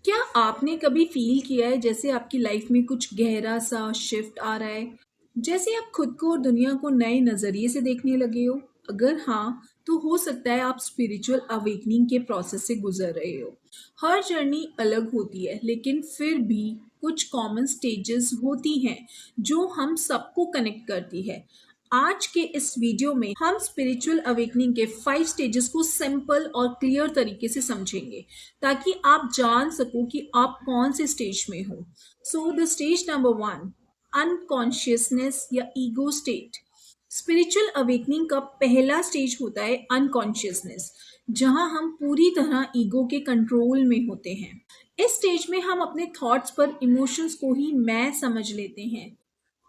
क्या आपने कभी फील किया है जैसे आपकी लाइफ में कुछ गहरा सा शिफ्ट आ रहा है? जैसे आप खुद को और दुनिया को नए नज़रिए से देखने लगे हो? अगर हाँ, तो हो सकता है आप स्पिरिचुअल अवेकनिंग के प्रोसेस से गुजर रहे हो। हर जर्नी अलग होती है, लेकिन फिर भी कुछ कॉमन स्टेजेस होती हैं जो हम सबको कनेक्ट करती है। आज के इस वीडियो में हम स्पिरिचुअल अवेकनिंग के 5 स्टेजेस को सिंपल और क्लियर तरीके से समझेंगे ताकि आप जान सको कि आप कौन से स्टेज में हो। So the stage number 1, unconsciousness या ईगो स्टेट। स्पिरिचुअल अवेकनिंग का पहला स्टेज होता है अनकॉन्शियसनेस, जहां हम पूरी तरह ईगो के कंट्रोल में होते हैं। इस स्टेज में हम अपने थॉट्स पर इमोशंस को ही मैं समझ लेते हैं।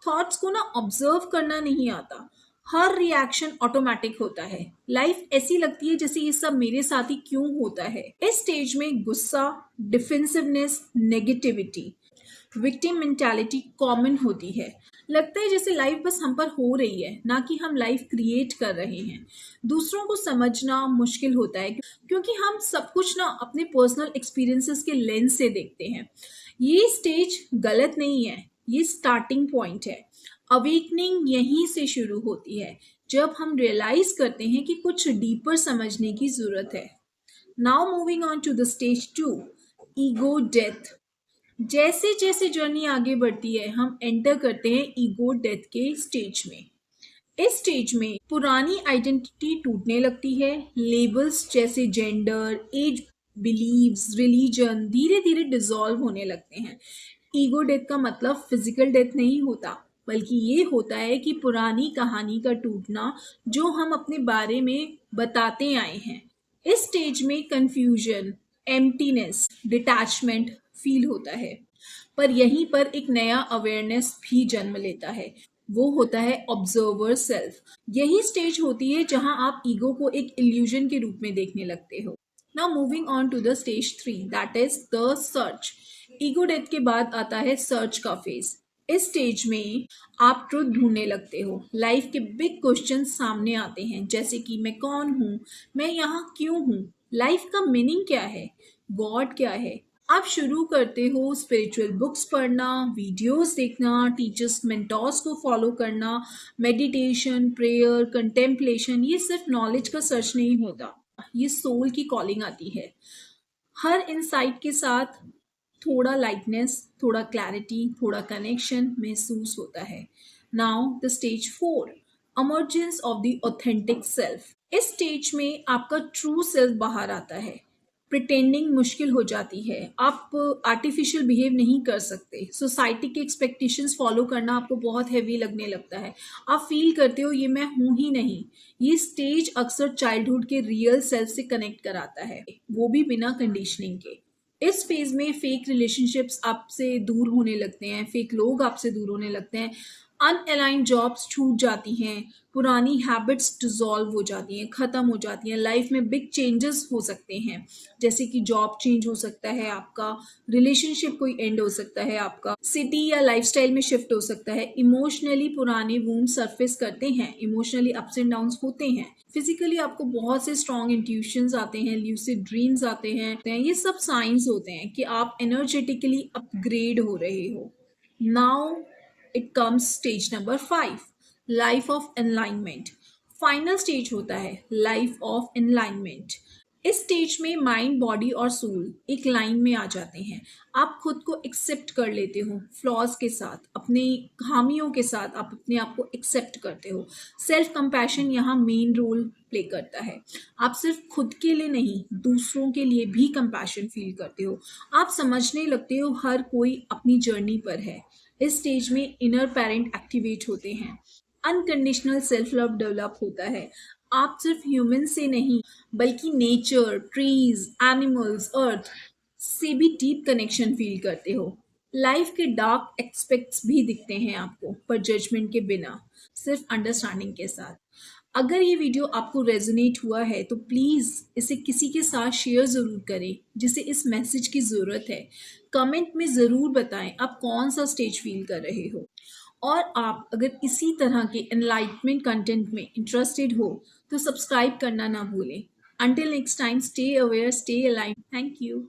थॉट्स को ना ऑब्जर्व करना नहीं आता। हर रिएक्शन ऑटोमेटिक होता है। लाइफ ऐसी लगती है जैसे ये सब मेरे साथ ही क्यों होता है। इस स्टेज में गुस्सा, defensiveness, negativity, victim mentality common होती है। लगता है जैसे लाइफ बस हम पर हो रही है, ना कि हम लाइफ क्रिएट कर रहे हैं। दूसरों को समझना मुश्किल होता है क्योंकि हम सब कुछ ना अपने पर्सनल एक्सपीरियंसेस के लेंस से देखते हैं। ये स्टेज गलत नहीं है, ये स्टार्टिंग पॉइंट है। अवेकनिंग यहीं से शुरू होती है, जब हम रियलाइज करते हैं कि कुछ डीपर समझने की जरूरत है। Now moving on to the stage 2, ego death. जैसे जैसे जर्नी आगे बढ़ती है, हम एंटर करते हैं ईगो डेथ के स्टेज में। इस स्टेज में पुरानी आइडेंटिटी टूटने लगती है। लेबल्स जैसे जेंडर, एज, बिलीव्स, रिलीजन धीरे धीरे डिसॉल्व होने लगते हैं। ईगो डेथ का मतलब फिजिकल डेथ नहीं होता, बल्कि ये होता है कि पुरानी कहानी का टूटना जो हम अपने बारे में बताते आए हैं। इस स्टेज में कंफ्यूजन, एम्प्टीनेस, डिटैचमेंट फील होता है। पर यहीं पर एक नया अवेयरनेस भी जन्म लेता है। वो होता है ऑब्जर्वर सेल्फ। यही स्टेज होती है जहां आप ईगो को एक इल्यूजन के रूप में देखने लगते हो। Now moving on to the stage 3, that is the search. Ego death के बाद आता है सर्च का फेज। इस स्टेज में आप ट्रुथ ढूंढने लगते हो। लाइफ के बिग क्वेश्चन सामने आते हैं, जैसे कि मैं कौन हूँ, मैं यहाँ क्यों हूँ, लाइफ का मीनिंग क्या है, गॉड क्या है। आप शुरू करते हो स्पिरिचुअल बुक्स पढ़ना, वीडियोस देखना, टीचर्स मेंटोर्स को फॉलो करना। मेडिटेशन, प्रेयर, कंटेम्पलेशन ये सिर्फ नॉलेज का सर्च नहीं होता, ये सोल की कॉलिंग आती है। हर इंसाइट के साथ थोड़ा लाइटनेस, थोड़ा क्लैरिटी, थोड़ा कनेक्शन महसूस होता है। Now the stage 4, emergence of the authentic self. इस स्टेज में आपका ट्रू सेल्फ बाहर आता है। प्रिटेंडिंग मुश्किल हो जाती है। आप आर्टिफिशियल बिहेव नहीं कर सकते। सोसाइटी के एक्सपेक्टेशंस फॉलो करना आपको बहुत हैवी लगने लगता है। आप फील करते हो ये मैं हूं ही नहीं। ये स्टेज अक्सर चाइल्डहुड के रियल सेल्फ से कनेक्ट कराता है, वो भी बिना कंडीशनिंग के। इस फेज में फेक रिलेशनशिप्स आपसे दूर होने लगते हैं, फेक लोग आपसे दूर होने लगते हैं, अनअलाइंड जॉब्स छूट जाती हैं, पुरानी हैबिट्स डिसॉल्व हो जाती हैं, ख़त्म हो जाती हैं। लाइफ में बिग चेंजेस हो सकते हैं, जैसे कि जॉब चेंज हो सकता है आपका, रिलेशनशिप कोई एंड हो सकता है आपका, सिटी या लाइफस्टाइल में शिफ्ट हो सकता है। इमोशनली पुराने वूंड सरफेस करते हैं, इमोशनली अप्स एंड डाउन्स होते हैं। फिजिकली आपको बहुत से स्ट्रॉन्ग इंट्यूशंस आते हैं, ल्यूसिड ड्रीम्स आते हैं। ये सब साइंस होते हैं कि आप एनर्जेटिकली अपग्रेड हो रहे हो। Now it comes stage number 5, life of alignment. Final stage होता है लाइफ ऑफ एनलाइनमेंट। इस स्टेज में माइंड, बॉडी और सोल एक लाइन में आ जाते हैं। आप खुद को एक्सेप्ट कर लेते हो, फ्लॉज के साथ, अपने खामियों के साथ आप अपने आप को एक्सेप्ट करते हो। सेल्फ कंपैशन यहाँ मेन रोल प्ले करता है। आप सिर्फ खुद के लिए नहीं, दूसरों के लिए भी कंपैशन फील करते हो। आप समझने लगते हो हर कोई अपनी जर्नी पर है। इस स्टेज में इनर पेरेंट एक्टिवेट होते हैं, अनकंडीशनल सेल्फ लव डेवलप होता है। आप सिर्फ ह्यूमन से नहीं, बल्कि नेचर, ट्रीज, एनिमल्स, अर्थ से भी डीप कनेक्शन फील करते हो। लाइफ के डार्क एक्सपेक्ट्स भी दिखते हैं आपको, पर जजमेंट के बिना, सिर्फ अंडरस्टैंडिंग के साथ। अगर ये वीडियो आपको रेजोनेट हुआ है तो प्लीज़ इसे किसी के साथ शेयर ज़रूर करें जिसे इस मैसेज की ज़रूरत है। कमेंट में ज़रूर बताएं आप कौन सा स्टेज फील कर रहे हो। और आप अगर इसी तरह के एनलाइटमेंट कंटेंट में इंटरेस्टेड हो तो सब्सक्राइब करना ना भूलें। Until next time, stay aware, stay alive. Thank you.